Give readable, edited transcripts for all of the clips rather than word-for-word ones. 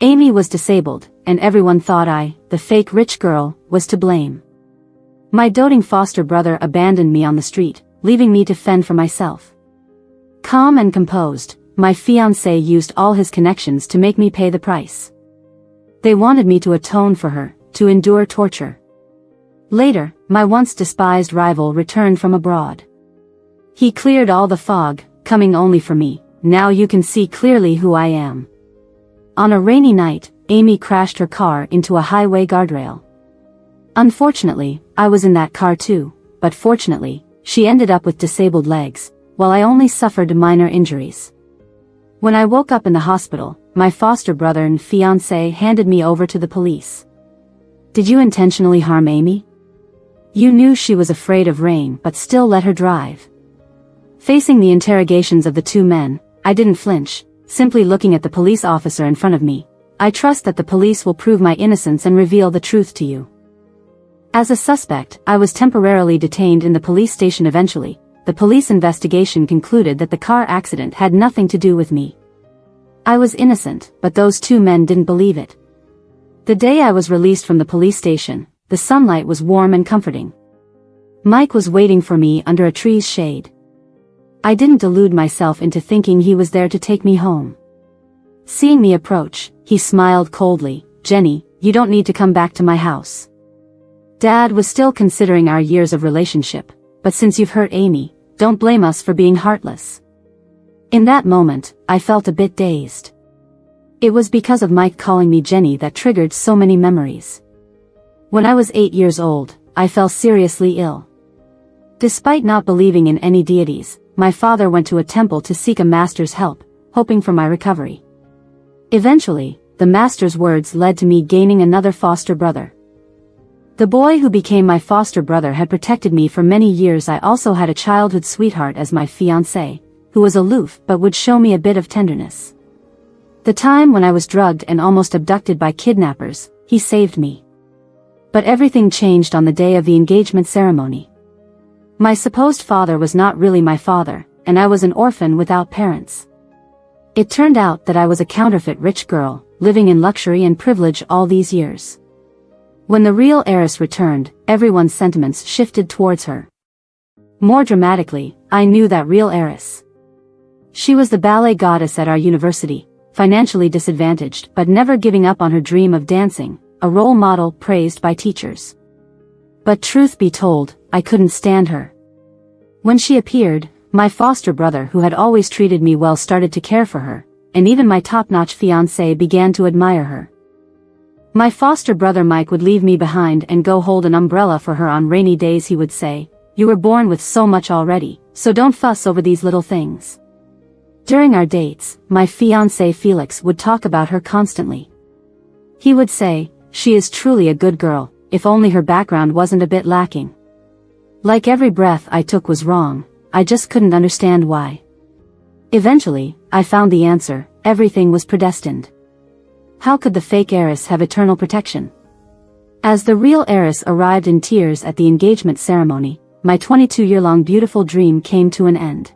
Amy was disabled, and everyone thought I, the fake rich girl, was to blame. My doting foster brother abandoned me on the street, leaving me to fend for myself. Calm and composed, my fiancé used all his connections to make me pay the price. They wanted me to atone for her, to endure torture. Later, my once despised rival returned from abroad. He cleared all the fog, coming only for me. Now you can see clearly who I am. On a rainy night, Amy crashed her car into a highway guardrail. Unfortunately, I was in that car too, but fortunately, she ended up with disabled legs, while I only suffered minor injuries. When I woke up in the hospital, my foster brother and fiancé handed me over to the police. Did you intentionally harm Amy? You knew she was afraid of rain but still let her drive. Facing the interrogations of the two men, I didn't flinch, simply looking at the police officer in front of me. I trust that the police will prove my innocence and reveal the truth to you. As a suspect, I was temporarily detained in the police station eventually. The police investigation concluded that the car accident had nothing to do with me. I was innocent, but those two men didn't believe it. The day I was released from the police station, the sunlight was warm and comforting. Mike was waiting for me under a tree's shade. I didn't delude myself into thinking he was there to take me home. Seeing me approach, he smiled coldly. "Jenny, you don't need to come back to my house. Dad was still considering our years of relationship, but since you've hurt Amy, don't blame us for being heartless." In that moment, I felt a bit dazed. It was because of Mike calling me Jenny that triggered so many memories. When I was 8 years old, I fell seriously ill. Despite not believing in any deities, my father went to a temple to seek a master's help, hoping for my recovery. Eventually, the master's words led to me gaining another foster brother. The boy who became my foster brother had protected me for many years. I also had a childhood sweetheart as my fiancé, who was aloof but would show me a bit of tenderness. The time when I was drugged and almost abducted by kidnappers, he saved me. But everything changed on the day of the engagement ceremony. My supposed father was not really my father, and I was an orphan without parents. It turned out that I was a counterfeit rich girl, living in luxury and privilege all these years. When the real heiress returned, everyone's sentiments shifted towards her. More dramatically, I knew that real heiress. She was the ballet goddess at our university, financially disadvantaged but never giving up on her dream of dancing, a role model praised by teachers. But truth be told, I couldn't stand her. When she appeared, my foster brother who had always treated me well started to care for her, and even my top-notch fiancé began to admire her. My foster brother Mike would leave me behind and go hold an umbrella for her on rainy days. He would say, "You were born with so much already, so don't fuss over these little things." During our dates, my fiancé Felix would talk about her constantly. He would say, "She is truly a good girl, if only her background wasn't a bit lacking." Like every breath I took was wrong, I just couldn't understand why. Eventually, I found the answer: everything was predestined. How could the fake heiress have eternal protection? As the real heiress arrived in tears at the engagement ceremony, my 22-year-long beautiful dream came to an end.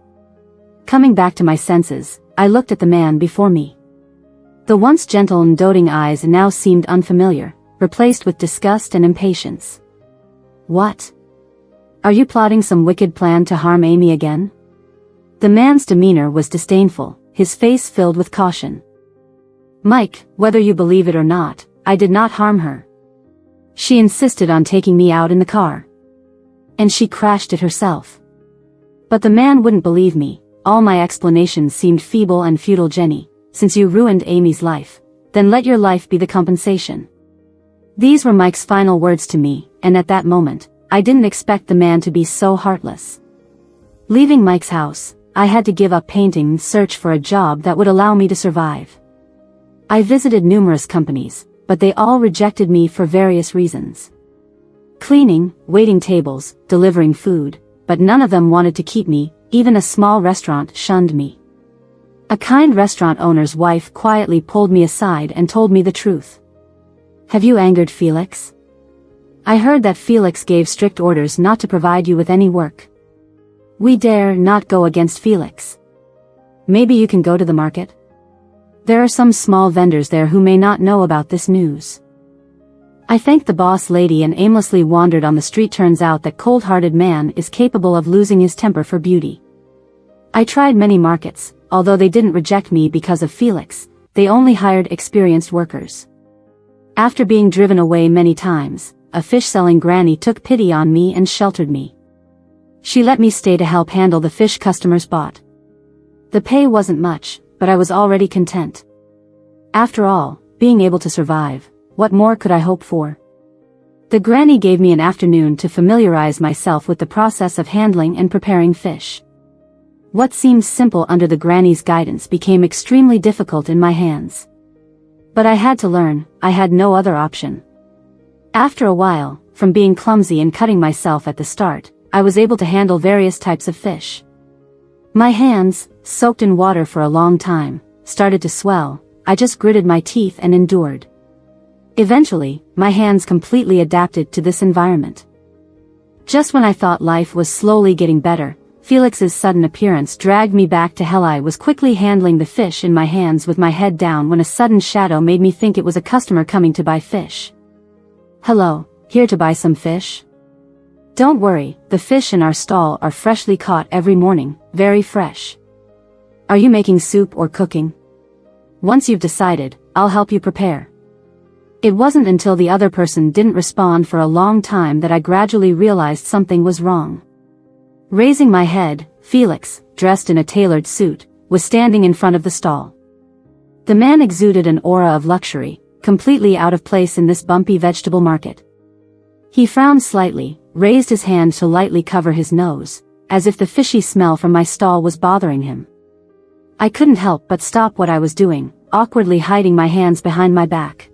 Coming back to my senses, I looked at the man before me. The once gentle and doting eyes now seemed unfamiliar, replaced with disgust and impatience. "What? Are you plotting some wicked plan to harm Amy again?" The man's demeanor was disdainful, his face filled with caution. "Mike, whether you believe it or not, I did not harm her. She insisted on taking me out in the car. And she crashed it herself." But the man wouldn't believe me. All my explanations seemed feeble and futile. "Jenny, since you ruined Amy's life, then let your life be the compensation." These were Mike's final words to me, and at that moment, I didn't expect the man to be so heartless. Leaving Mike's house, I had to give up painting and search for a job that would allow me to survive. I visited numerous companies, but they all rejected me for various reasons. Cleaning, waiting tables, delivering food, but none of them wanted to keep me. Even a small restaurant shunned me. A kind restaurant owner's wife quietly pulled me aside and told me the truth. "Have you angered Felix? I heard that Felix gave strict orders not to provide you with any work. We dare not go against Felix. Maybe you can go to the market?" There are some small vendors there who may not know about this news. I thanked the boss lady and aimlessly wandered on the street. Turns out that cold-hearted man is capable of losing his temper for beauty. I tried many markets, although they didn't reject me because of Felix, they only hired experienced workers. After being driven away many times, a fish-selling granny took pity on me and sheltered me. She let me stay to help handle the fish customers bought. The pay wasn't much, but I was already content. After all, being able to survive, what more could I hope for? The granny gave me an afternoon to familiarize myself with the process of handling and preparing fish. What seemed simple under the granny's guidance became extremely difficult in my hands. But I had to learn, I had no other option. After a while, from being clumsy and cutting myself at the start, I was able to handle various types of fish. My hands, soaked in water for a long time, started to swell. I just gritted my teeth and endured. Eventually, my hands completely adapted to this environment. Just when I thought life was slowly getting better, Felix's sudden appearance dragged me back to hell. I was quickly handling the fish in my hands with my head down when a sudden shadow made me think it was a customer coming to buy fish. "Hello, here to buy some fish?" "Don't worry, the fish in our stall are freshly caught every morning, very fresh." "Are you making soup or cooking?" "Once you've decided, I'll help you prepare." It wasn't until the other person didn't respond for a long time that I gradually realized something was wrong. Raising my head, Felix, dressed in a tailored suit, was standing in front of the stall. The man exuded an aura of luxury, completely out of place in this bumpy vegetable market. He frowned slightly, raised his hand to lightly cover his nose, as if the fishy smell from my stall was bothering him. I couldn't help but stop what I was doing, awkwardly hiding my hands behind my back.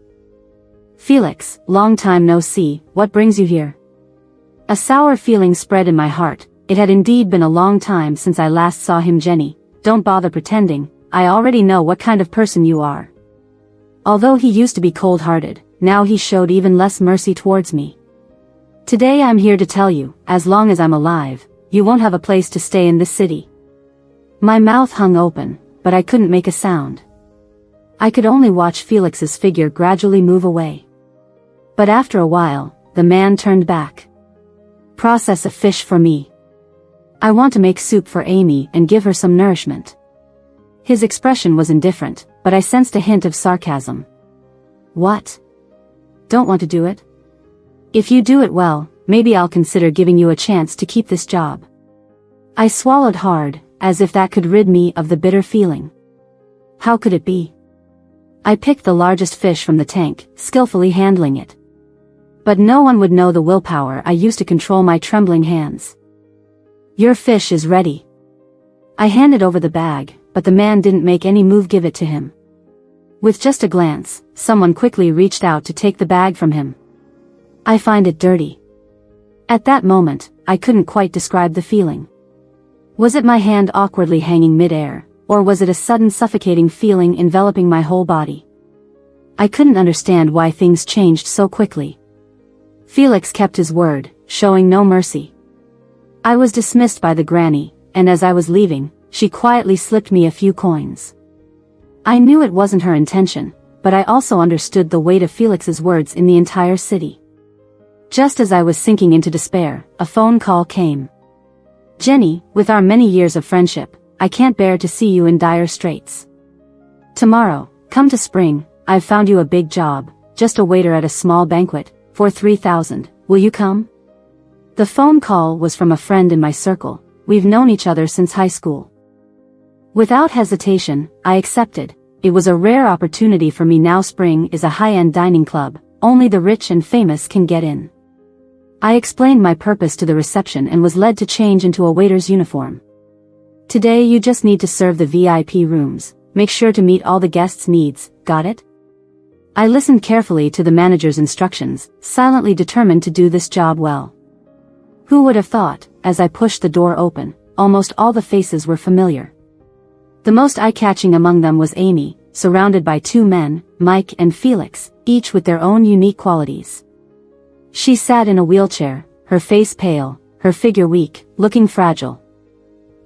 "Felix, long time no see, what brings you here?" A sour feeling spread in my heart. It had indeed been a long time since I last saw him. "Jenny, don't bother pretending, I already know what kind of person you are." Although he used to be cold-hearted, now he showed even less mercy towards me. "Today I'm here to tell you, as long as I'm alive, you won't have a place to stay in this city." My mouth hung open, but I couldn't make a sound. I could only watch Felix's figure gradually move away. But after a while, the man turned back. "Process a fish for me. I want to make soup for Amy and give her some nourishment." His expression was indifferent, but I sensed a hint of sarcasm. "What? Don't want to do it? If you do it well, maybe I'll consider giving you a chance to keep this job." I swallowed hard, as if that could rid me of the bitter feeling. How could it be? I picked the largest fish from the tank, skillfully handling it. But no one would know the willpower I used to control my trembling hands. "Your fish is ready." I handed over the bag, but the man didn't make any move. "Give it to him." With just a glance, someone quickly reached out to take the bag from him. "I find it dirty." At that moment, I couldn't quite describe the feeling. Was it my hand awkwardly hanging mid-air, or was it a sudden suffocating feeling enveloping my whole body? I couldn't understand why things changed so quickly. Felix kept his word, showing no mercy. I was dismissed by the granny, and as I was leaving, she quietly slipped me a few coins. I knew it wasn't her intention, but I also understood the weight of Felix's words in the entire city. Just as I was sinking into despair, a phone call came. "Jenny, with our many years of friendship, I can't bear to see you in dire straits. Tomorrow, come to Spring, I've found you a big job, just a waiter at a small banquet, for 3,000, will you come?" The phone call was from a friend in my circle. We've known each other since high school. Without hesitation, I accepted. It was a rare opportunity for me now. Spring is a high-end dining club, only the rich and famous can get in. I explained my purpose to the reception and was led to change into a waiter's uniform. "Today you just need to serve the VIP rooms, make sure to meet all the guests' needs, got it?" I listened carefully to the manager's instructions, silently determined to do this job well. Who would have thought, as I pushed the door open, almost all the faces were familiar. The most eye-catching among them was Amy, surrounded by two men, Mike and Felix, each with their own unique qualities. She sat in a wheelchair, her face pale, her figure weak, looking fragile.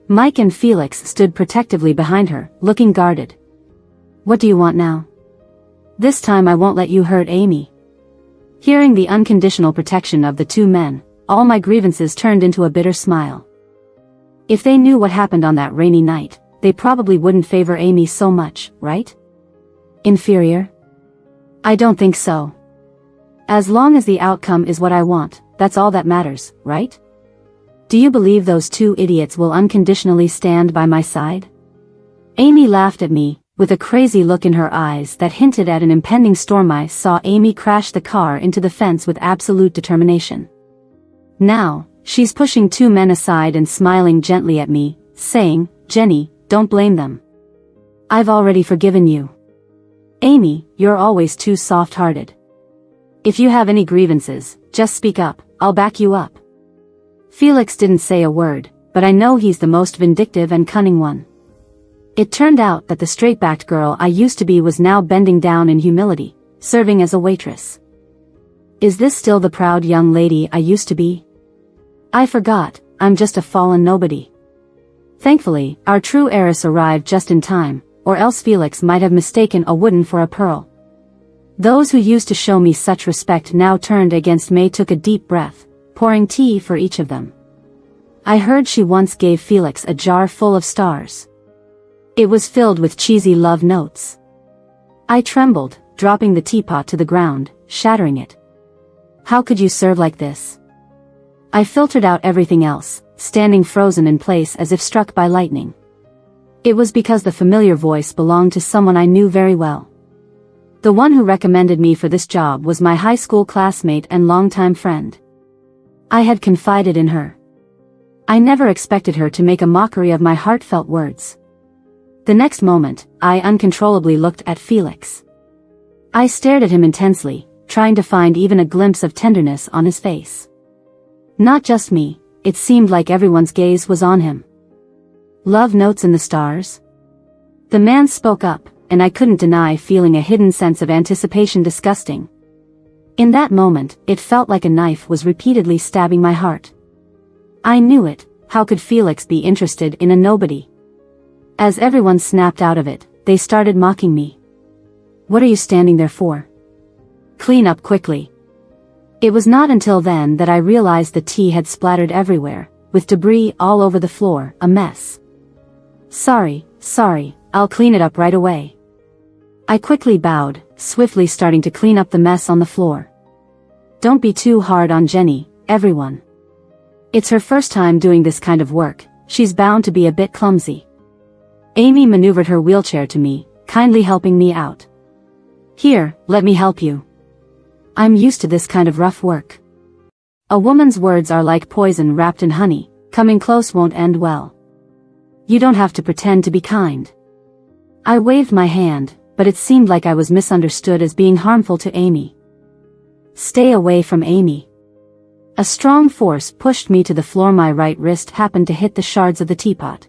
Mike and Felix stood protectively behind her, looking guarded. What do you want now? This time I won't let you hurt Amy. Hearing the unconditional protection of the two men, all my grievances turned into a bitter smile. If they knew what happened on that rainy night, they probably wouldn't favor Amy so much, right? Inferior? I don't think so. As long as the outcome is what I want, that's all that matters, right? Do you believe those two idiots will unconditionally stand by my side? Amy laughed at me, with a crazy look in her eyes that hinted at an impending storm. I saw Amy crash the car into the fence with absolute determination. Now, she's pushing two men aside and smiling gently at me, saying, "Jenny, don't blame them. I've already forgiven you. Amy, you're always too soft-hearted. If you have any grievances, just speak up, I'll back you up." Felix didn't say a word, but I know he's the most vindictive and cunning one. It turned out that the straight-backed girl I used to be was now bending down in humility, serving as a waitress. Is this still the proud young lady I used to be? I forgot, I'm just a fallen nobody. Thankfully, our true heiress arrived just in time, or else Felix might have mistaken a wooden for a pearl. Those who used to show me such respect now turned against me. Took a deep breath, pouring tea for each of them. I heard she once gave Felix a jar full of stars. It was filled with cheesy love notes. I trembled, dropping the teapot to the ground, shattering it. How could you serve like this? I filtered out everything else, standing frozen in place as if struck by lightning. It was because the familiar voice belonged to someone I knew very well. The one who recommended me for this job was my high school classmate and longtime friend. I had confided in her. I never expected her to make a mockery of my heartfelt words. The next moment, I uncontrollably looked at Felix. I stared at him intensely, trying to find even a glimpse of tenderness on his face. Not just me, it seemed like everyone's gaze was on him. Love notes in the stars? The man spoke up, and I couldn't deny feeling a hidden sense of anticipation. Disgusting. In that moment, it felt like a knife was repeatedly stabbing my heart. I knew it, how could Felix be interested in a nobody? As everyone snapped out of it, they started mocking me. What are you standing there for? Clean up quickly. It was not until then that I realized the tea had splattered everywhere, with debris all over the floor, a mess. Sorry, I'll clean it up right away. I quickly bowed, swiftly starting to clean up the mess on the floor. Don't be too hard on Jenny, everyone. It's her first time doing this kind of work, she's bound to be a bit clumsy. Amy maneuvered her wheelchair to me, kindly helping me out. Here, let me help you. I'm used to this kind of rough work. A woman's words are like poison wrapped in honey, coming close won't end well. You don't have to pretend to be kind. I waved my hand, but it seemed like I was misunderstood as being harmful to Amy. Stay away from Amy. A strong force pushed me to the floor. My right wrist happened to hit the shards of the teapot.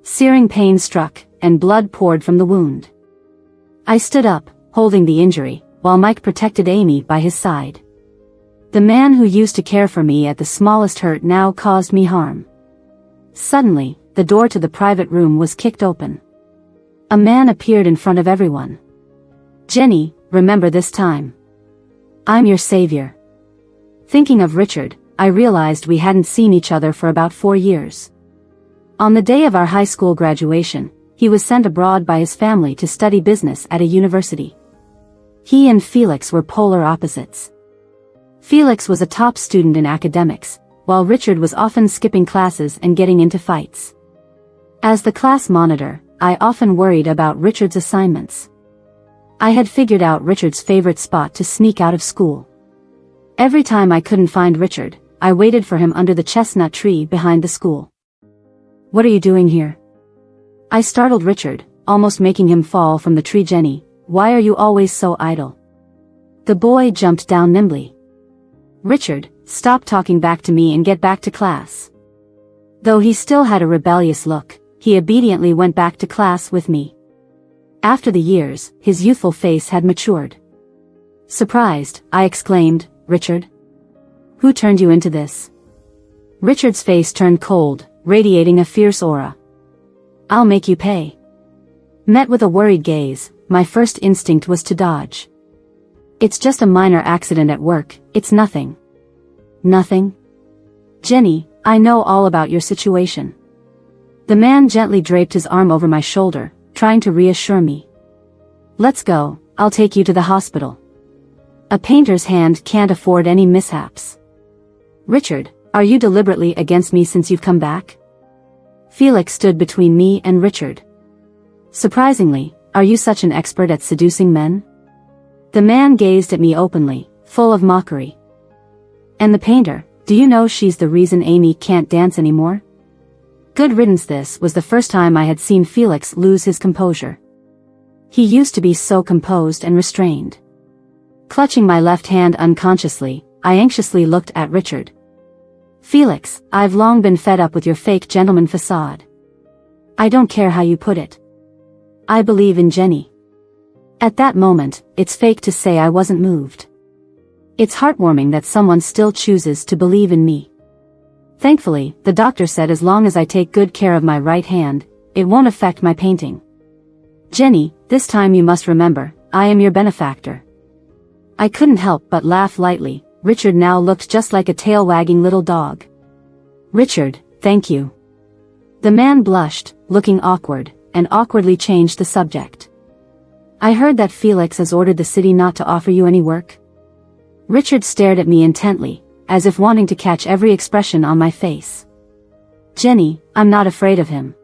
Searing pain struck, and blood poured from the wound. I stood up, holding the injury, while Mike protected Amy by his side. The man who used to care for me at the smallest hurt now caused me harm. Suddenly, the door to the private room was kicked open. A man appeared in front of everyone. Jenny, remember this time. I'm your savior. Thinking of Richard, I realized we hadn't seen each other for about 4 years. On the day of our high school graduation, he was sent abroad by his family to study business at a university. He and Felix were polar opposites. Felix was a top student in academics, while Richard was often skipping classes and getting into fights. As the class monitor, I often worried about Richard's assignments. I had figured out Richard's favorite spot to sneak out of school. Every time I couldn't find Richard, I waited for him under the chestnut tree behind the school. What are you doing here? I startled Richard, almost making him fall from the tree. Jenny, why are you always so idle? The boy jumped down nimbly. Richard, stop talking back to me and get back to class. Though he still had a rebellious look, he obediently went back to class with me. After the years, his youthful face had matured. Surprised, I exclaimed, Richard? Who turned you into this? Richard's face turned cold, radiating a fierce aura. I'll make you pay. Met with a worried gaze, my first instinct was to dodge. It's just a minor accident at work, it's nothing. Nothing? Jenny, I know all about your situation. The man gently draped his arm over my shoulder, trying to reassure me. Let's go, I'll take you to the hospital. A painter's hand can't afford any mishaps. Richard, are you deliberately against me since you've come back? Felix stood between me and Richard. Surprisingly, are you such an expert at seducing men? The man gazed at me openly, full of mockery. And the painter, do you know she's the reason Amy can't dance anymore? Good riddance. This was the first time I had seen Felix lose his composure. He used to be so composed and restrained. Clutching my left hand unconsciously, I anxiously looked at Richard. Felix, I've long been fed up with your fake gentleman facade. I don't care how you put it. I believe in Jenny. At that moment, it's fake to say I wasn't moved. It's heartwarming that someone still chooses to believe in me. Thankfully, the doctor said as long as I take good care of my right hand, it won't affect my painting. Jenny, this time you must remember, I am your benefactor. I couldn't help but laugh lightly. Richard now looked just like a tail-wagging little dog. Richard, thank you. The man blushed, looking awkward, and awkwardly changed the subject. I heard that Felix has ordered the city not to offer you any work. Richard stared at me intently, as if wanting to catch every expression on my face. Jenny, I'm not afraid of him.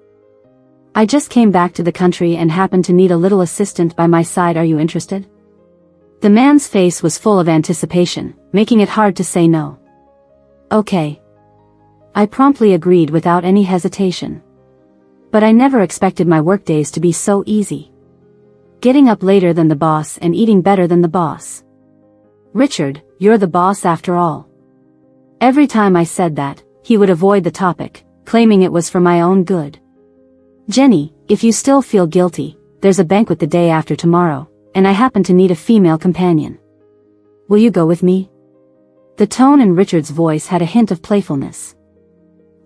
I just came back to the country and happen to need a little assistant by my side. Are you interested? The man's face was full of anticipation, making it hard to say no. Okay. I promptly agreed without any hesitation. But I never expected my workdays to be so easy. Getting up later than the boss and eating better than the boss. Richard, you're the boss after all. Every time I said that, he would avoid the topic, claiming it was for my own good. Jenny, if you still feel guilty, there's a banquet the day after tomorrow, and I happen to need a female companion. Will you go with me? The tone in Richard's voice had a hint of playfulness.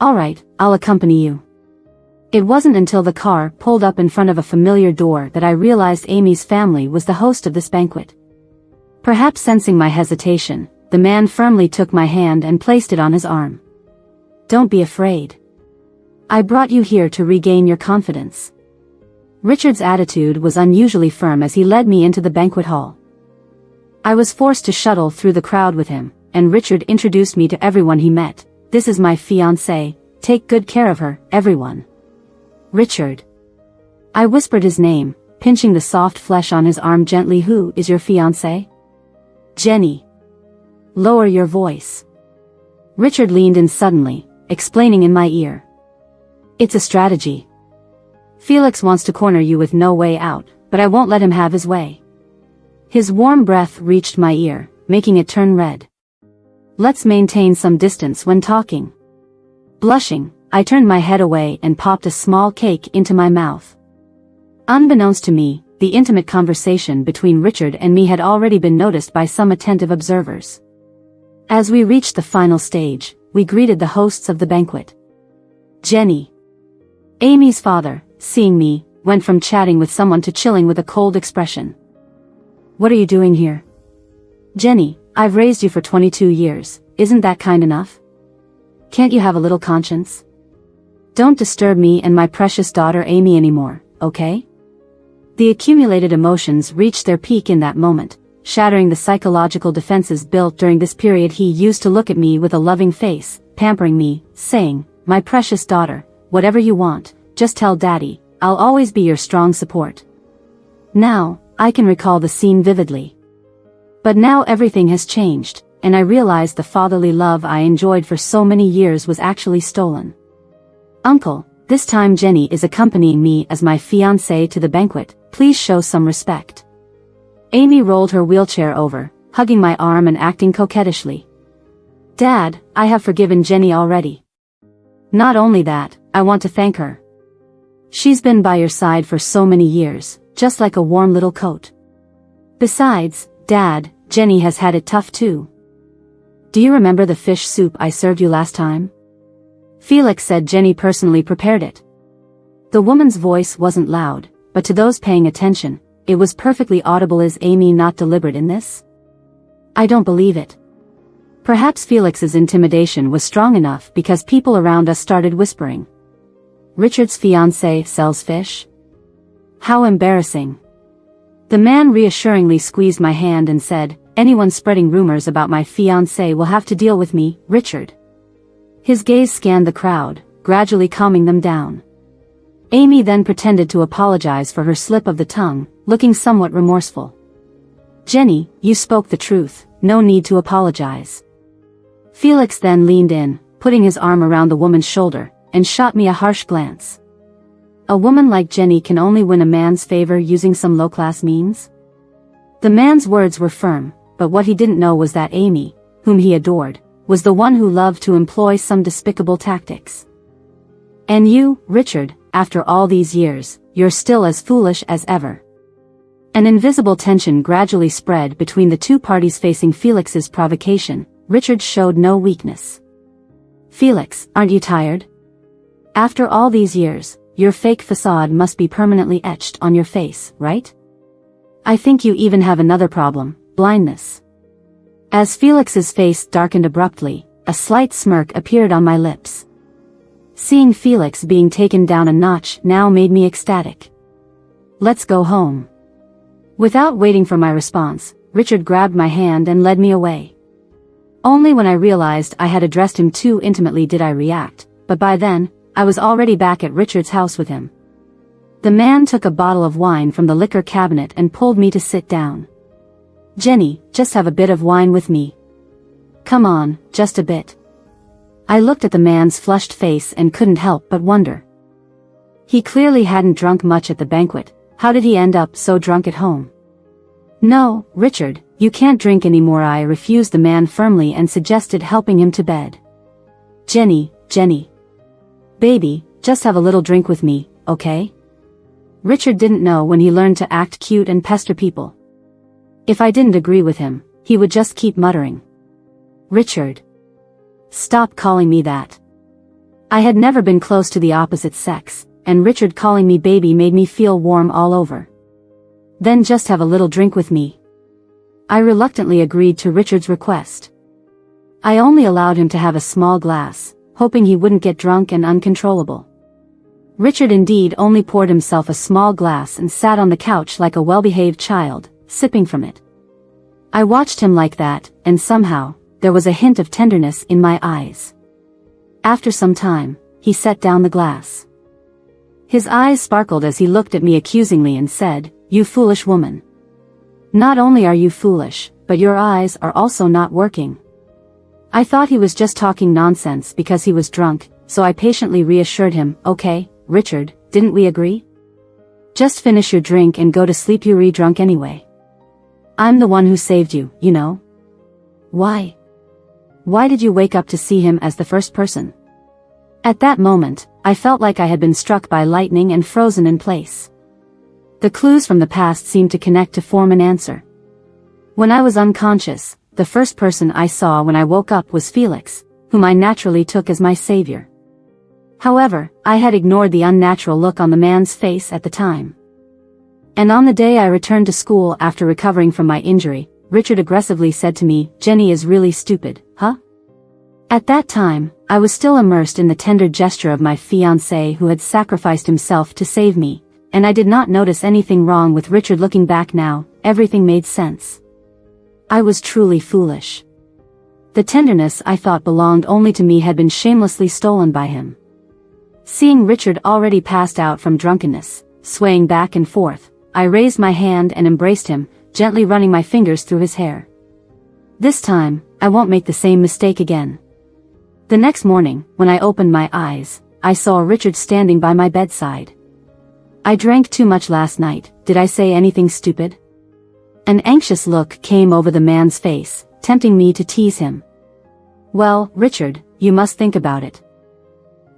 All right, I'll accompany you. It wasn't until the car pulled up in front of a familiar door that I realized Amy's family was the host of this banquet. Perhaps sensing my hesitation, the man firmly took my hand and placed it on his arm. Don't be afraid. I brought you here to regain your confidence. Richard's attitude was unusually firm as he led me into the banquet hall. I was forced to shuttle through the crowd with him, and Richard introduced me to everyone he met. This is my fiancé, take good care of her, everyone. Richard. I whispered his name, pinching the soft flesh on his arm gently. Who is your fiancé? Jenny. Lower your voice. Richard leaned in suddenly, explaining in my ear. It's a strategy. Felix wants to corner you with no way out, but I won't let him have his way. His warm breath reached my ear, making it turn red. Let's maintain some distance when talking. Blushing, I turned my head away and popped a small cake into my mouth. Unbeknownst to me, the intimate conversation between Richard and me had already been noticed by some attentive observers. As we reached the final stage, we greeted the hosts of the banquet. Jenny. Amy's father, seeing me, went from chatting with someone to chilling with a cold expression. What are you doing here? Jenny, I've raised you for 22 years, isn't that kind enough? Can't you have a little conscience? Don't disturb me and my precious daughter Amy anymore, okay? The accumulated emotions reached their peak in that moment, shattering the psychological defenses built during this period. He used to look at me with a loving face, pampering me, saying, my precious daughter, whatever you want, just tell Daddy, I'll always be your strong support. Now, I can recall the scene vividly. But now everything has changed, and I realized the fatherly love I enjoyed for so many years was actually stolen. Uncle, this time Jenny is accompanying me as my fiancé to the banquet, please show some respect. Amy rolled her wheelchair over, hugging my arm and acting coquettishly. Dad, I have forgiven Jenny already. Not only that, I want to thank her. She's been by your side for so many years, just like a warm little coat. Besides, Dad, Jenny has had it tough too. Do you remember the fish soup I served you last time? Felix said Jenny personally prepared it. The woman's voice wasn't loud, but to those paying attention, it was perfectly audible. Is Amy not deliberate in this? I don't believe it. Perhaps Felix's intimidation was strong enough because people around us started whispering. Richard's fiancé sells fish? How embarrassing. The man reassuringly squeezed my hand and said, anyone spreading rumors about my fiancé will have to deal with me, Richard. His gaze scanned the crowd, gradually calming them down. Amy then pretended to apologize for her slip of the tongue, looking somewhat remorseful. Jenny, you spoke the truth, no need to apologize. Felix then leaned in, putting his arm around the woman's shoulder, and shot me a harsh glance. A woman like Jenny can only win a man's favor using some low-class means? The man's words were firm, but what he didn't know was that Amy, whom he adored, was the one who loved to employ some despicable tactics. And you, Richard, after all these years, you're still as foolish as ever. An invisible tension gradually spread between the two parties. Facing Felix's provocation, Richard showed no weakness. Felix, aren't you tired? After all these years, your fake facade must be permanently etched on your face, right? I think you even have another problem, blindness. As Felix's face darkened abruptly, a slight smirk appeared on my lips. Seeing Felix being taken down a notch now made me ecstatic. Let's go home. Without waiting for my response, Richard grabbed my hand and led me away. Only when I realized I had addressed him too intimately did I react, but by then, I was already back at Richard's house with him. The man took a bottle of wine from the liquor cabinet and pulled me to sit down. Jenny, just have a bit of wine with me. Come on, just a bit. I looked at the man's flushed face and couldn't help but wonder. He clearly hadn't drunk much at the banquet. How did he end up so drunk at home? No, Richard, you can't drink anymore. I refused the man firmly and suggested helping him to bed. Jenny. Baby, just have a little drink with me, okay? Richard didn't know when he learned to act cute and pester people. If I didn't agree with him, he would just keep muttering. Richard. Stop calling me that. I had never been close to the opposite sex, and Richard calling me baby made me feel warm all over. Then just have a little drink with me. I reluctantly agreed to Richard's request. I only allowed him to have a small glass, hoping he wouldn't get drunk and uncontrollable. Richard indeed only poured himself a small glass and sat on the couch like a well-behaved child, sipping from it. I watched him like that, and somehow, there was a hint of tenderness in my eyes. After some time, he set down the glass. His eyes sparkled as he looked at me accusingly and said, "You foolish woman. Not only are you foolish, but your eyes are also not working." I thought he was just talking nonsense because he was drunk, so I patiently reassured him, "Okay, Richard, didn't we agree? Just finish your drink and go to sleep. You're drunk anyway. I'm the one who saved you, you know." Why? Why did you wake up to see him as the first person? At that moment, I felt like I had been struck by lightning and frozen in place. The clues from the past seemed to connect to form an answer. When I was unconscious, the first person I saw when I woke up was Felix, whom I naturally took as my savior. However, I had ignored the unnatural look on the man's face at the time. And on the day I returned to school after recovering from my injury, Richard aggressively said to me, "Jenny is really stupid, huh?" At that time, I was still immersed in the tender gesture of my fiancé who had sacrificed himself to save me, and I did not notice anything wrong with Richard. Looking back now, everything made sense. I was truly foolish. The tenderness I thought belonged only to me had been shamelessly stolen by him. Seeing Richard already passed out from drunkenness, swaying back and forth, I raised my hand and embraced him, gently running my fingers through his hair. This time, I won't make the same mistake again. The next morning, when I opened my eyes, I saw Richard standing by my bedside. "I drank too much last night. Did I say anything stupid?" An anxious look came over the man's face, tempting me to tease him. "Well, Richard, you must think about it.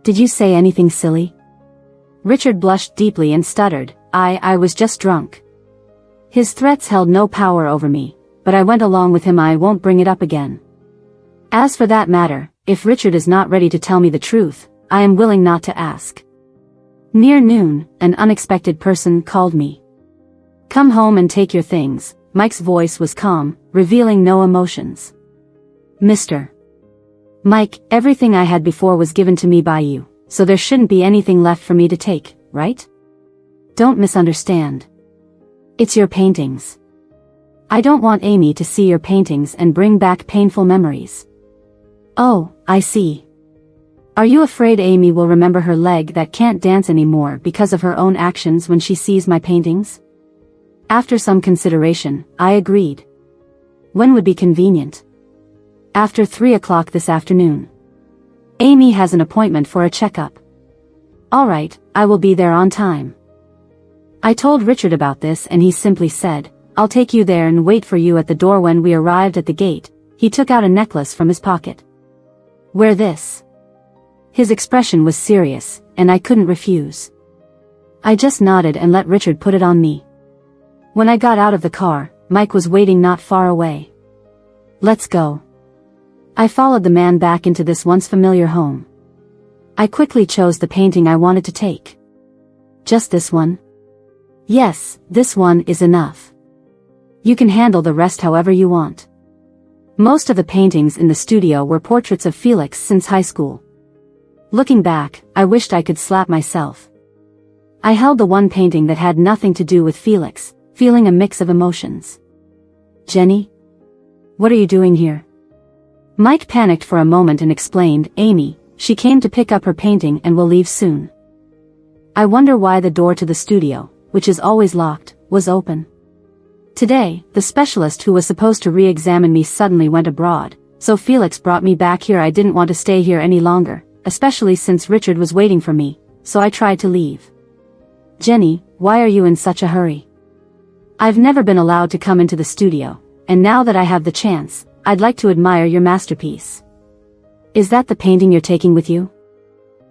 Did you say anything silly?" Richard blushed deeply and stuttered, I was just drunk." His threats held no power over me, but I went along with him. "I won't bring it up again. As for that matter, if Richard is not ready to tell me the truth, I am willing not to ask." Near noon, an unexpected person called me. "Come home and take your things." Mike's voice was calm, revealing no emotions. "Mr. Mike, everything I had before was given to me by you, so there shouldn't be anything left for me to take, right? Don't misunderstand. It's your paintings. I don't want Amy to see your paintings and bring back painful memories." "Oh, I see. Are you afraid Amy will remember her leg that can't dance anymore because of her own actions when she sees my paintings?" After some consideration, I agreed. "When would be convenient?" "After 3 o'clock this afternoon. Amy has an appointment for a checkup." "All right, I will be there on time." I told Richard about this and he simply said, "I'll take you there and wait for you at the door." When we arrived at the gate, he took out a necklace from his pocket. "Wear this." His expression was serious, and I couldn't refuse. I just nodded and let Richard put it on me. When I got out of the car, Mike was waiting not far away. "Let's go." I followed the man back into this once familiar home. I quickly chose the painting I wanted to take. "Just this one?" "Yes, this one is enough. You can handle the rest however you want." Most of the paintings in the studio were portraits of Felix since high school. Looking back, I wished I could slap myself. I held the one painting that had nothing to do with Felix, feeling a mix of emotions. "Jenny? What are you doing here?" Mike panicked for a moment and explained, "Amy, she came to pick up her painting and will leave soon." I wonder why the door to the studio, which is always locked, was open. Today, the specialist who was supposed to re-examine me suddenly went abroad, so Felix brought me back here. I didn't want to stay here any longer, especially since Richard was waiting for me, so I tried to leave. "Jenny, why are you in such a hurry?" "I've never been allowed to come into the studio, and now that I have the chance, I'd like to admire your masterpiece." "Is that the painting you're taking with you?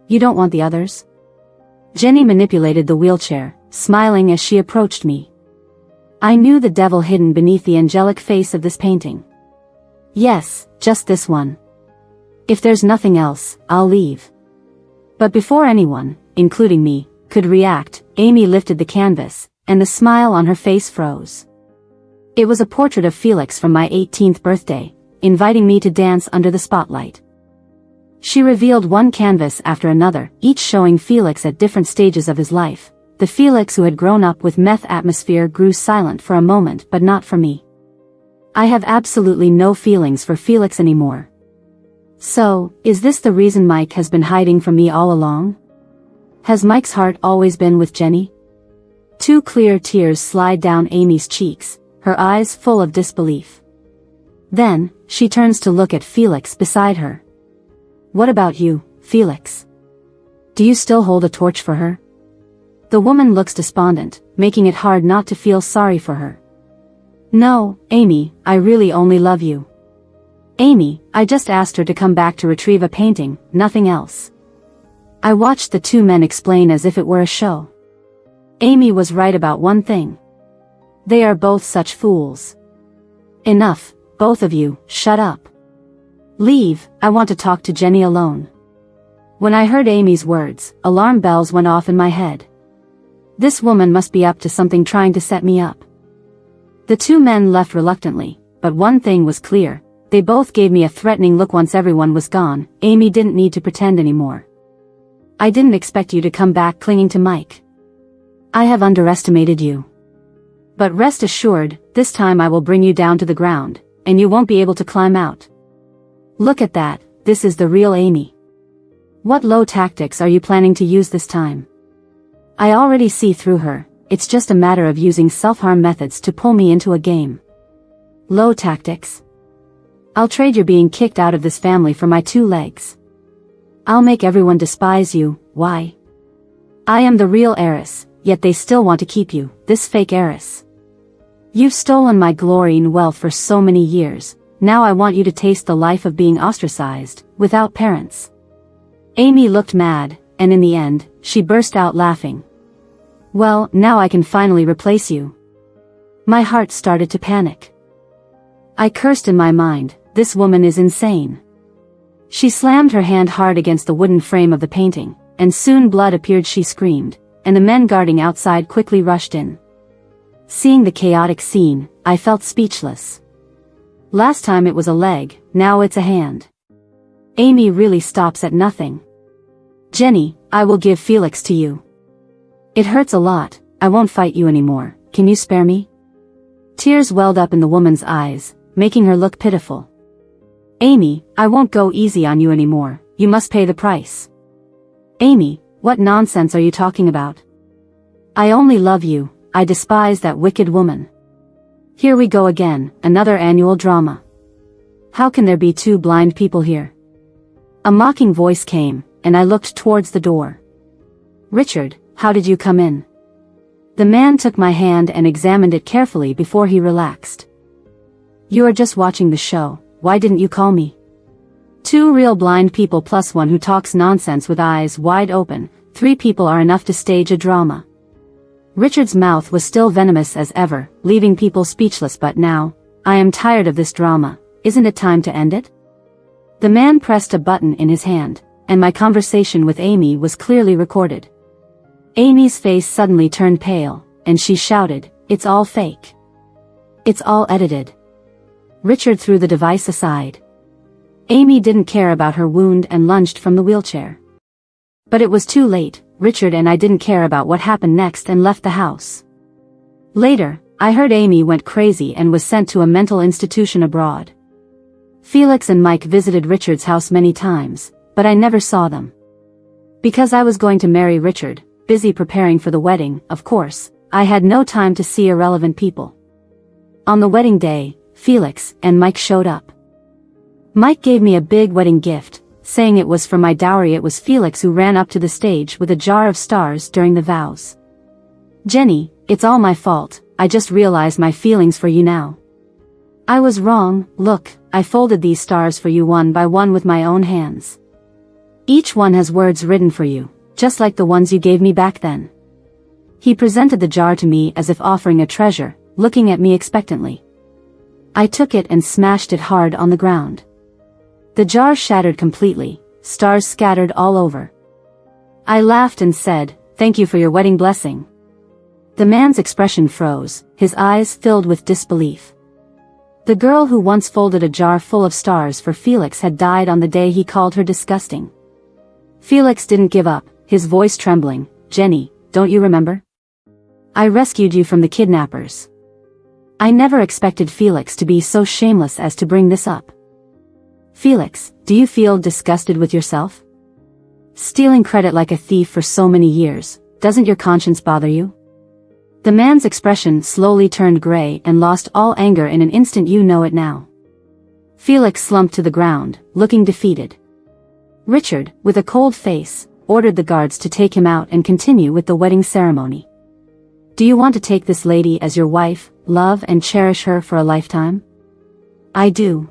You don't want the others?" Jenny manipulated the wheelchair, smiling as she approached me. I knew the devil hidden beneath the angelic face of this painting. "Yes, just this one. If there's nothing else, I'll leave." But before anyone, including me, could react, Amy lifted the canvas, and the smile on her face froze. It was a portrait of Felix from my 18th birthday, inviting me to dance under the spotlight. She revealed one canvas after another, each showing Felix at different stages of his life. The Felix who had grown up with meth atmosphere grew silent for a moment, but not for me. I have absolutely no feelings for Felix anymore. So, is this the reason Mike has been hiding from me all along? Has Mike's heart always been with Jenny? 2 clear tears slide down Amy's cheeks, her eyes full of disbelief. Then, she turns to look at Felix beside her. "What about you, Felix? Do you still hold a torch for her?" The woman looks despondent, making it hard not to feel sorry for her. "No, Amy, I really only love you." "Amy, I just asked her to come back to retrieve a painting, nothing else." I watched the two men explain as if it were a show. Amy was right about one thing. They are both such fools. "Enough, both of you, shut up. Leave, I want to talk to Jenny alone." When I heard Amy's words, alarm bells went off in my head. This woman must be up to something, trying to set me up. The two men left reluctantly, but one thing was clear. They both gave me a threatening look. Once everyone was gone, Amy didn't need to pretend anymore. "I didn't expect you to come back clinging to Mike. I have underestimated you. But rest assured, this time I will bring you down to the ground, and you won't be able to climb out. Look at that, this is the real Amy. What low tactics are you planning to use this time? I already see through her, it's just a matter of using self-harm methods to pull me into a game. Low tactics? I'll trade your being kicked out of this family for my 2 legs. I'll make everyone despise you. Why? I am the real heiress, yet they still want to keep you, this fake heiress. You've stolen my glory and wealth for so many years, now I want you to taste the life of being ostracized, without parents." Amy looked mad, and in the end, she burst out laughing. "Well, now I can finally replace you." My heart started to panic. I cursed in my mind, this woman is insane. She slammed her hand hard against the wooden frame of the painting, and soon blood appeared. She screamed, and the men guarding outside quickly rushed in. Seeing the chaotic scene, I felt speechless. Last time it was a leg, now it's a hand. Amy really stops at nothing. Jenny, I will give Felix to you. It hurts a lot, I won't fight you anymore, can you spare me? Tears welled up in the woman's eyes, making her look pitiful. Amy, I won't go easy on you anymore, you must pay the price. Amy, what nonsense are you talking about? I only love you, I despise that wicked woman. Here we go again, another annual drama. How can there be two blind people here? A mocking voice came, and I looked towards the door. Richard, how did you come in? The man took my hand and examined it carefully before he relaxed. You are just watching the show, why didn't you call me? Two real blind people plus one who talks nonsense with eyes wide open, 3 people are enough to stage a drama. Richard's mouth was still venomous as ever, leaving people speechless. But now, I am tired of this drama, isn't it time to end it? The man pressed a button in his hand, and my conversation with Amy was clearly recorded. Amy's face suddenly turned pale, and she shouted, "It's all fake. It's all edited." Richard threw the device aside. Amy didn't care about her wound and lunged from the wheelchair. But it was too late. Richard and I didn't care about what happened next and left the house. Later, I heard Amy went crazy and was sent to a mental institution abroad. Felix and Mike visited Richard's house many times, but I never saw them. Because I was going to marry Richard, busy preparing for the wedding, of course, I had no time to see irrelevant people. On the wedding day, Felix and Mike showed up. Mike gave me a big wedding gift, saying it was for my dowry. It was Felix who ran up to the stage with a jar of stars during the vows. Jenny, it's all my fault, I just realized my feelings for you now. I was wrong, look, I folded these stars for you one by one with my own hands. Each one has words written for you, just like the ones you gave me back then. He presented the jar to me as if offering a treasure, looking at me expectantly. I took it and smashed it hard on the ground. The jar shattered completely, stars scattered all over. I laughed and said, "Thank you for your wedding blessing." The man's expression froze, his eyes filled with disbelief. The girl who once folded a jar full of stars for Felix had died on the day he called her disgusting. Felix didn't give up, his voice trembling. "Jenny, don't you remember? I rescued you from the kidnappers." I never expected Felix to be so shameless as to bring this up. Felix, do you feel disgusted with yourself? Stealing credit like a thief for so many years, doesn't your conscience bother you? The man's expression slowly turned gray and lost all anger in an instant. You know it now. Felix slumped to the ground, looking defeated. Richard, with a cold face, ordered the guards to take him out and continue with the wedding ceremony. Do you want to take this lady as your wife, love and cherish her for a lifetime? I do.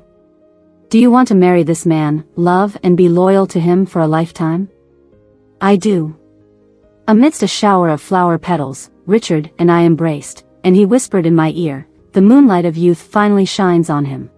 Do you want to marry this man, love and be loyal to him for a lifetime? I do. Amidst a shower of flower petals, Richard and I embraced, and he whispered in my ear, "The moonlight of youth finally shines on him."